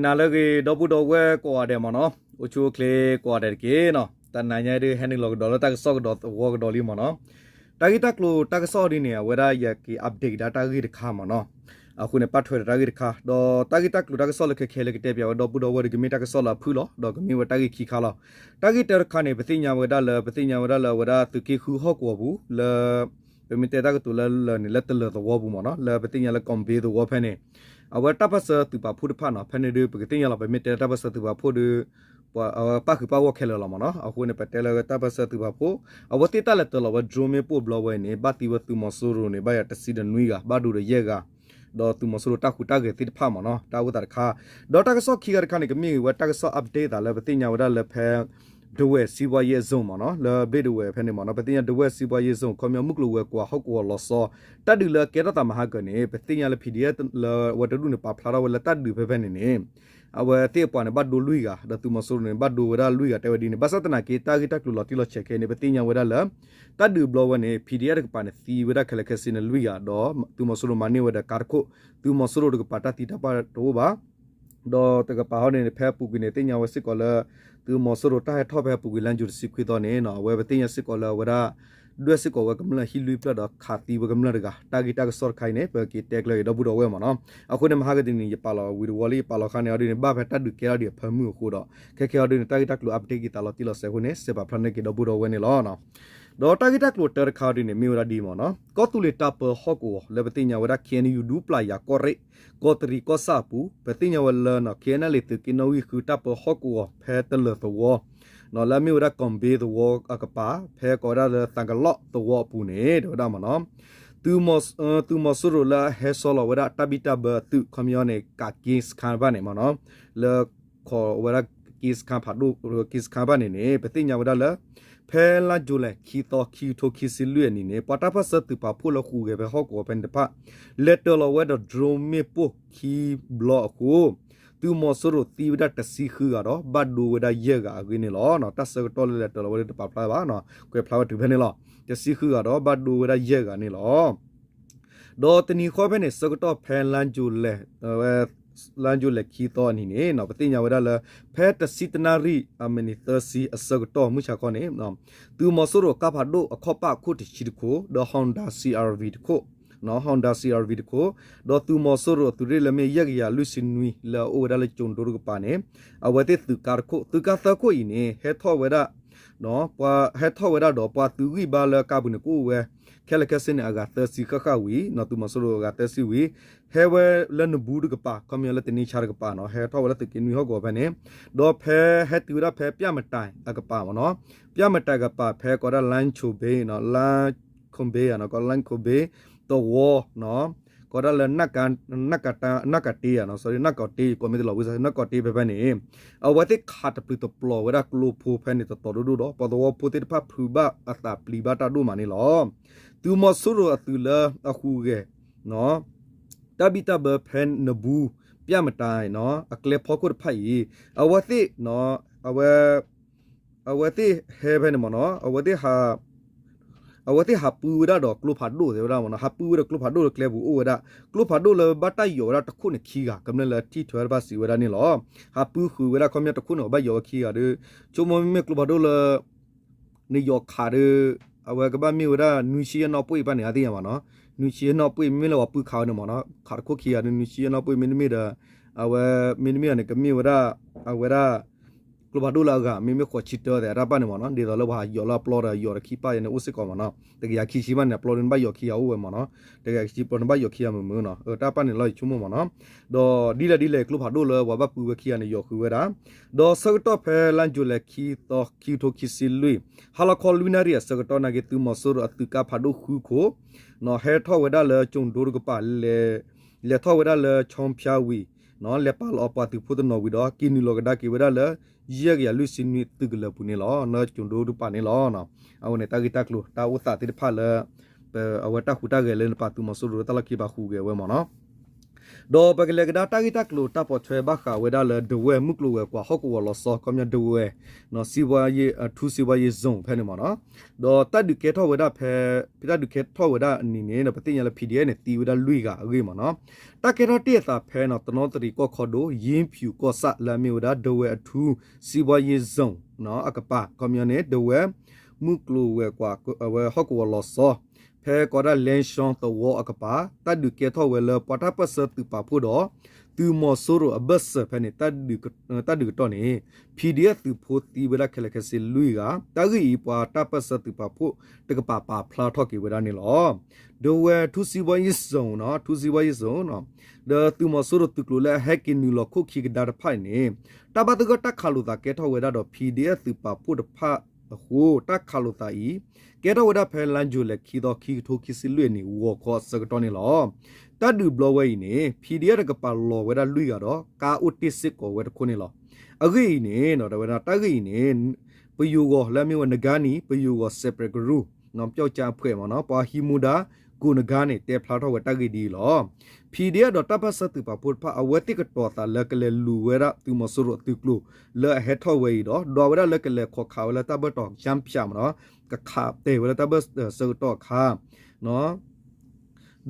နာလကေတော့ဘူးတော့ဝဲကွာတယ်မနော်အချိုကလေကွာတယ်ကေနော်တန်နိုင်ရတဲ့ဟန်နီလောကဒေါ်လာတက်ဆော့တော့ဝါကဒေါ်လီမနော်တာဂီတက်လို့တက်ဆော့ဒီနေဝဲရရကီ update data ကြီးတခါမနော်အခုနေပတ်ထွေတာကြီးတခါတော့တာဂီတက်လို့တက်ဆော့လခဲခဲလကတဲ့ပြောတော့ဘူးတော့ဝဲကမီတက်ဆော့လာဖူးလို့တော့ကမီဝတာဂီခီခါလို့တာဂီတက်ခါနေပသိညာဝဲဒါလပသိညာဝဲဒါလဝဲဒါသူကေခူဟော့ကောဘူးလပမီတဲ့တာကတူလနေလက်တလတော့ဝဘူးမနော်လပသိညာလကွန်ဘေတော့ဝဖဲနေအဝတပ်ပစတူပါဖုဒဖာနော်ဖနေဒပကတင်ရလာပဲမတဲတပ်ပစတူပါဖုဒပါခပါဝခဲလာမနော်အခုနေပတဲလတပ်ပစတူပါဖုအဝတိတလက်တလဝဒရိုမေပိုဘလဝဲနေဘတိဝတူမဆူရိုနေဘယတစီဒနွီကဘာဒူရရဲ့ကတော့တူမဆူရိုတခုတကတိဖာမနော်တာဝတခါဒေါ်တကဆော့ခီကခါနေကမီဝတကဆော့ update တာလည်းပတင်ညာဝဒလည်းဖဲဒဝဲစီဘွားရဲ့ဇုံမနော်လဘေဒဝဲဖဲနေမနော်ပတင်ညာဒဝဲစီဘွားရဲ့ဇုံကွန်မြမှုကလဝဲကွာဟောက်ကွာလောဆောတတ်ဒူလကေရတာမဟာကနေပတင်ညာလဖီဒီယလဝတဒူနေပါဖလာဝလတတ်ဒူဖဲဖဲနေနေအဝတေပွားနေဘတ်ဒူလူီကဒတူမဆိုနေဘတ်ဒူဝဒါလူီကတဲဝဒီနေဘသတနာကေတာဂီတက်လူလော်တီလော်ချက်ခဲနေပတင်ညာဝဒါလတတ်ဒူဘလောဝနေဖီဒီယကပါနေသီဝဒါခလခစင်းလူီကတော့တူမဆိုမနေဝဒါကာခိုတူမဆိုဒကပါတာတီတပါတော့ပါတော့တကပါဟောနေဖဲပူကနေတင်ညာဝစစ်ကောလသူမဆရတာထောပဲပူကလန်ဂျူစီခွေတော့နေနော်ဝဲပတင်ရစစ်ကောလဝရဒွဲစစ်ကောဝကမလဟီလူပလဒခါတီဝကမလဒကတာဂီတာဆော့ခိုင်နေပကီတက်လေတော့ဘူးတော့ဝဲမနော်အခုနေမဟာကတင်နေပါလာဝီဝလီပါလာခါနေအဒီဘာဖက်တတ်ဒူကေရဒီဖမှုခုတော့ခဲခဲအဒီတာဂီတာကလူအပ်ဒေးကီတာလော်တီလော်ဆေခုနေစေပါဖလနေကတော့ဘူးတော့ဝဲနေလောနော်ဒေါ်တာဂီတာကလူတာခါဒီနေမီရာဒီမနော်ကောတူလီတာပဟော့ကိုလေပတင်ညာဝရခဲနီယူဒူပလာယာကောရိကောတရီကောစာပူပတင်ညာဝလနော်ခဲနလေတကီနိုဝီခူတာပဟော့ကိုဖဲတလသောနော်လာမီဝရကွန်ဘေးသောအကပါဖဲကောရတဲ့တန်ကလော့သောပူနေတော့ဒါမနော်တူမဆူရလာဟဲဆောလဝရတဘီတဘတူကွန်မြူနီကာကီစခန်ဘာနေမနော်လေခေါ်ဝရကီစခန်ဖာဒူကီစခန်ဘာနေပတိညာဝရလာဖဲလာဂျူလေခီတိုခီထိုခီစီလွေနေနေပတာဖဆတူပါဖူလခုကေဘဟောကောပန်တပါလက်တလဝဒဒရိုမီပိုခီဘလော့ကိုတူမဆရတီဝဒတစီခူကတော့ဘတ်ဒူဝဒယေကအကွေးနေလောနော်တဆကတော့လက်တလဝဒတပါဖလာပါနော်ကွေဖလာဝတူဖဲနေလောတစီခူကတော့ဘတ်ဒူဝဒယေကနေလောဒေါ်တနီခေါ်ဖဲနေစကတော့ဖဲလန်ဂျူလေလန်ဂျူလက်ခီတော့နေနေနော်ပတိညာဝဒလဖဲတစီတနာရီအမနီသစီအစကတော့မှုချခေါနေနော်တူမဆရကဖာဒိုအခောပခုတချီကိုဒေါ်ဟွန်ဒါ CRV တကိုနော် Honda CRV တကိုတော့သူမဆရသူရလမေယက်ရလူစင်နွီလာအိုဒါလချုံဒိုရကပါနေအဝတိသူကာကိုသူကသကိုဤနေဟဲထောဝဒနော်ပွာဟဲထောဝဒတော့ပွာသူကြီးပါလကဘူးနကိုဝဲခဲလကစင်အဂါသစီခခဝီနော်သူမဆရကသစီဝီဟဲဝဲလနဘူးဒကပါကမြလတနီချာကပါနော်ဟဲထောဝဒတကင်းဝီဟောကောဖဲနေတော့ဖဲဟဲတူရဖဲပြမတိုင်အကပါမနော်ပြမတိုင်ကပါဖဲကောရလန်ချိုဘေးနော်လန်ခွန်ဘေးနော်ကောလန်ခွန်ဘေးတော့ဝနော်ကောရလနကတီရနော် sorry နကတီကိုမီတလောဝိစနကတီပဲပဲနေအဝတိခတ်ပလီတပလောဝရကလိုဖိုဖဲနေတော်ဒူတော့ပတော်ပိုတိဖဖူဘအတာပလီဘတာဒူမနီလောသူမဆူရအတူလာအခုကဲနော်တဘီတဘဖန်နဘူးပြမတိုင်နော်အကလေဖောကုတ်ဖိုင်အဝတိနော်အဝတိဟဲဘဲနေမနော်အဝတိဟာပူရတော့ကလုဖာဒိုတယ်ရမနော်ဟာပူရကလုဖာဒိုကလေဘူးအိုရကလုဖာဒိုလဘတ်တိုရတခုနခီကကမလတီထွဲဘာစီဝရနေလောဟာပူခူဝရကမြတခုနဘယောခီရချုံမမေကလုဖာဒိုလနေယောခါရအဝကဘမီဝရနူရှိယနော်ပွေပနေအသေးရမနော်နူရှိယနော်ပွေမီလောပူခါနေမနော်ခါခုခီရနူရှိယနော်ပွေမီနီမီဒအဝမီနီမီနေကမီဝရအဝရကလဘဒူလာကမိမခေါ်ချစ်တော့တယ်ရပါနေမနော်ဒီတော့လောဘာယောလာပလော်ယောရခီပါရနေဥစစ်ကောမနော်တကယ်ခီရှိမနေပလော်ရင်ဘယောခီယောဝဲမနော်တကယ်ခီပလော်ဘယောခီယမမနော်တာပါနေလောချုံမနော်တော့ဒီလေကလဘဒူလာဝဘပူဝခီယနေယောခူဝဲတာတော့စကတော့ဖဲလန်ဂျူလက်ခီတော့ခီထိုခီစီလူဟာလာခေါ်လူနာရီစကတော့နာကေတူမဆူရအတူကဖာဒိုခူခိုနော်ဟဲထောဝဲဒါလေကျုံဒိုရကပါလေထောဝဲဒါလေချောင်းဖြာဝီနော်လေပါလောပါတူဖုဒနော်ဝီတော့ကီနီလောကဒါကီဝဲဒါလေရက်ရလူစင်နီတူကလပူနေလောနော်ကျုံဒိုရပါနေလောနော်အဝနေတာဂီတက်လို့တာဝတာတိဖာလေအဝတာခူတာကလည်းပါတူမဆူရတလကီပါခူကဲဝဲမနော် ดอปกเลกดาตากิตากลูตาปอช่วยบักขาวเวดาเลดเวมุกลูเวกว่าฮอกวอลซอคอมยาดเวเนาะซีวาเยทูซีวาเยซงเพนมาเนาะดอตัดดุเกทอเวดาเพพิตาดุเกทอเวดานี่เนี่ยเนาะปฏิญญาละพีดีเอเนี่ยตีเวดาลุยกาเกมาเนาะตาเกทอเตียตาเพเนาะตนอตรีก็ขอดูยิมผิวก็สะละมีเวดาดเวทูซีวาเยซงเนาะอกปะคอมยาเนี่ยดเวมุกลูเวกว่าเวฮอกวอลซอเพก็ได้เลนชองตัวอกปะตัดดุเกทอเวลปอทัปเสตุปาพูดอตูมอสูรุบัสเพเนตัดดูตอนนี้ PDF ตูโพตีเวลาเคลเคสิลุยกาตากีปาตัปสตุปาพูตกปาปาพลาทอกิเวลานี่ลอดูเวทุซีวายิสงเนาะทุซีวายิสงเนาะเดตูมอสูรุตุกลุเลแฮกินนูลคุคิกดาร์ไพนี่ตาบัตกตักขาลุตาเกทอเวลาดอ PDF ตูปาพูดพะโหตักขาลุตาอีเกทอเวลาเพลันจูเลคีดอคีโทคิสิลุยนี่วอคอสกตอนี่ลอตัดดูบล็อกไว้นี่ PDF กับปาลอเวลาลุยกันดอกาอุติสิกเวทคนนี่ลอagainนี่เนาะแต่เวลาตากีนี่ปยูก็แล้วมีวันนกานี่ปยูก็เซปเรกรูน้องเจ้าจ่าเพื่อนมาเนาะปาฮิมูดากูนกานี่เตะพลาทว่าตากีดีลอ PDF ดอตับสตุปาพูดพาอวติกตอตาเลกเลลูเวระตุมสุรตุกลูเลเฮทอเวดอดอเวระเลกเลขอขาวเลตาบตอกจัมพิามเนาะกะขาเตเวระตาบเซอตอคาเนาะ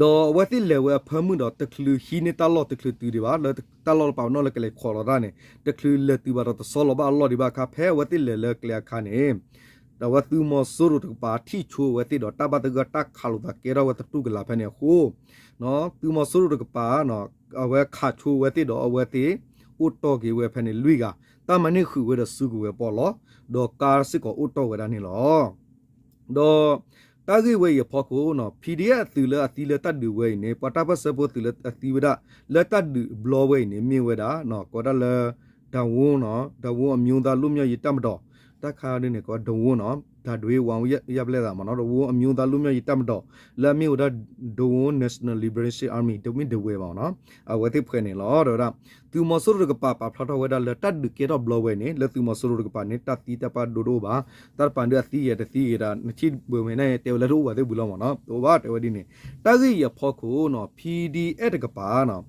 ดอวัติเลวพมุดอตะคลือฮีเนตาลอตะคลือตูดิบาเลตาลอปาวนอเลกเลขอลอดาเนตะคลือเลติบาตะซอลบาลอดิบาคาเพวัติเลกเลคาเนแต่ว่าตูมอสุรุตปาที่ชูวัติดอตาบาตกตักขาลุตะเกราวัตตุกลาเพเนโคเนาะตูมอสุรุตปาเนาะเอาไว้ขาชูวัติดอเอาไว้ติอุตโตกีเวเพเนลุยกาตามันนี่คือเวดสุกเวปอลอดอกาสิกอุตโตเวดานี่ลอดอตากีเวย์พอกูเนาะ PDF ตุเลอติเลตัดดูเวย์เนี่ยปตาปัสสะโพตุเลติเวดาเลตัดดูบล็อกเวย์เนี่ยมีเวดาเนาะก็ได้เลดาวน์เนาะดาวน์อมิวดาลุมยยิตามดอตาคาเนี่ยก็ดาวน์เนาะดาด้วยวังยับเลดามันเนาะดาวน์อมิวดาลุมยยิตามดอและมีเวดาดาวน์ National Liberation Army ดมิดเวย์มาเนาะเอาไว้ที่เพื่อนเนี่ยล้อเด้อละตูมอสุรุกปาพลาทเวดาเลตัดดูเกตบล็อกเวย์เนี่ยและตูมอสุรุกปาเนี่ยตัดตีตาปาโดโดบาตัดปันเดือดตีเดนชิดเบื่อไม่ได้เตวละรู้ว่าเตวบุลมาเนาะตัวว่าเตวดีเนี่ยตากีอย่าพอกูเนาะ PDF กปาเนาะ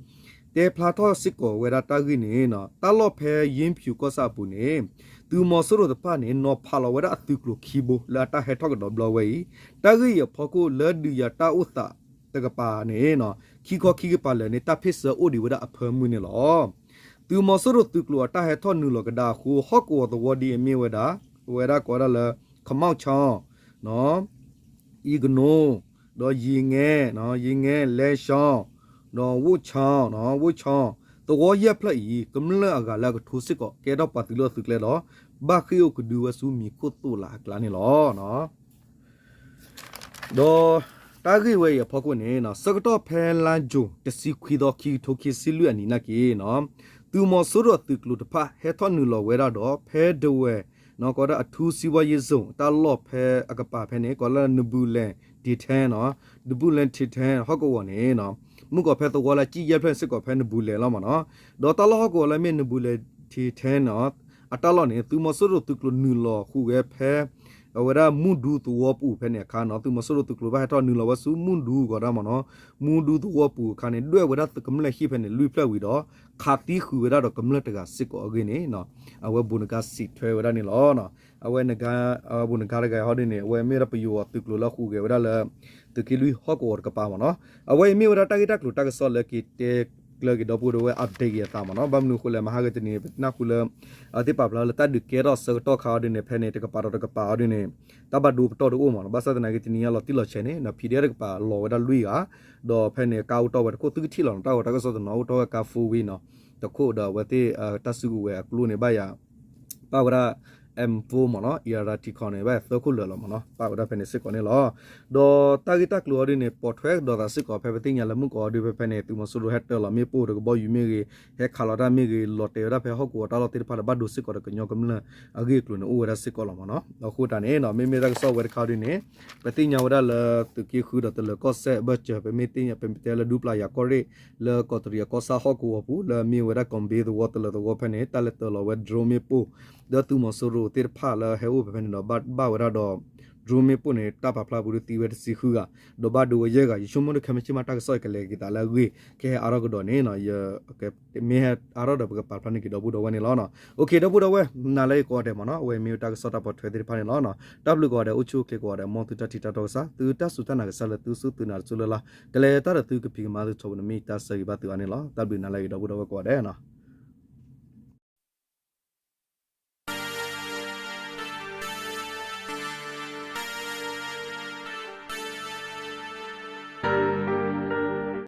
เตพลาทอสิกเวดาตากีเนี่ยเนาะตลอดเพยิมผิวก็ซาปุเนี่ยตูมอสุรุตปาเนี่ยนอพาลเวดาตุกลุคีโบและตาเฮทอกดอบลเวย์ตากีอย่าพอกูเลดูยาตาอุตาตกปาเนี่ยเนาะคีก็คีกปาเลยเนี่ยตาพิเศษโอดีเวดาอเพอมือเนี่ยหรอตูมอสุรุตุกลัวตาเฮทอนูลกดาคูฮอกวอตวดีมีเวดาก็ได้เลยขมาวชอเนาะอีกโนดอยิงเงเนาะยิงเงเลชอเนาะวูชอเนาะวูชอตัวเย็บละอีกำลังกะแล้วก็ทุสิก็เกดอปติโลสึกเลยเนาะบาคิโอก็ดูว่าซูมีโคตุลากลานี่หรอเนาะดอตากีเวย์พอกูเนี่ยเนาะสกตอเพลานจูตสิควิดอคีโทคิซิลุอันนี้นะกีเนาะตูมอสุรตุกลุตพะเฮทอนูลเวราดอเพเดเวနော်ကောအထူးစီဝါရေးစုံတာလော့ဖဲအကပါဖဲနေကောလနဘူးလန်ဒီထဲနော်နဘူးလန်တီထဲဟောက်ကောနေနော်မှုကောဖဲတော့လာကြည်ရဖဲစစ်ကောဖဲနဘူးလေလောက်မနော်ဒေါ်တလော့ကောလည်းမနဘူးလေတီထဲနော်အတလော့နေသူမဆရတုကလနူလောခုပဲဖဲဝရမွန်ဒူတူဝပူဖဲနေခါနော်သူမဆရတုကလဘာတော့နူလောဝဆူမွန်ဒူကောရမနော်မွန်ဒူတူဝပူခါနေတွေ့ဝရတကမလက်ခိဖဲနေလူဖလက်ဝီတော့ခါတီခူဝရတော့ကမလက်တကစစ်ကောအကင်းနေနော်အဝဘုန်ကစစ်ထွဲဝရနေလောနော်အဝဲနကဘုန်ကားကဟောဒီနေအဝဲမေရပယောတုကလလခုကေဝရလတကီလူဟောကောကပါမနော်အဝဲမေဝရတကီတက်လူတကဆောလကီတေကလကီဒပူတော့အပ်ဒေးရတာမနော်ဘမ်နုခုလမဟာဂတနေနာခုလအတိပပလာလတဒကေရောစတော့ခါဒီနေဖဲနေတကပါတော့တကပါဒီနေတဘဒူတော့တော့မနော်ဘာသဒနာကီနီယလတိလချေနေနဖီရကပါလောဝဒလူကဒေါ်ဖဲနေကောက်တော့ကိုသူတိလောတော့တကဆောတော့တော့ကဖူဝီနော်တခုတော့ဝတိတဆုဝဲကလူနေပါရပါဝရM4 มเนาะ ERT คอนเนี่ยแบบตัวคุลละมเนาะปากว่าเป็นสิกอนเนี่ยหรอดอตากิตากลัวดิเนี่ยปอทเวกดอตาสิกอเพปติญาละมุกอดิเพเนี่ยตุมสุรุเฮตละมีปูดก็บ่อยู่มีเฮคาลาดามีลอเตระเพฮอกอตาลอติพาบาดูสิกอก็ญอกำละอกิกลุนอูระสิกอละมเนาะแล้วคูตาเนี่ยเนาะมีตะซอเวคาดิเนี่ยปติญาวดาละตุกิคูดตละก็เซบเจไปมีติญาเป็นเตละดูปลายากอเรละก็ตรีก็ซาฮอกอปูละมีวดาคอมเบดวอตละตัวเพเนี่ยตะละตละเวดโรมีปูดอตุมสุรุติพาละเฮอูเพเนี่ยเนาะบาวดาดอ ဒရိုမီပုန်နေတာပပလာဘူးတီဝဲစီခူကဒဘဒူရဲကရှုံမနခမချမတာကဆော့ကလေးကတာလာဝေကဲအာရကတော့နေနော်ယကဲမေအာရတော့ကပပလာနေကဒဘူးတော့ဝနေလောနော်โอเคဒဘူးတော့ဝဲနာလေးကောတယ်မနော်ဝဲမီတာကဆော့တာပေါ်ထွေးတယ်ဖာနေလောနော်တပ်လူကောတယ်အချိုကလေးကောတယ်မော်တူတတီတာတော့စာသူတဆူတနာကဆလသူစုသူနာဆူလလာကလေးတာတူကပီမာသူချုံနမီတာစီဘတ်တူအနေလောတပ်လူနာလေးဒဘူးတော့ကောတယ်နော်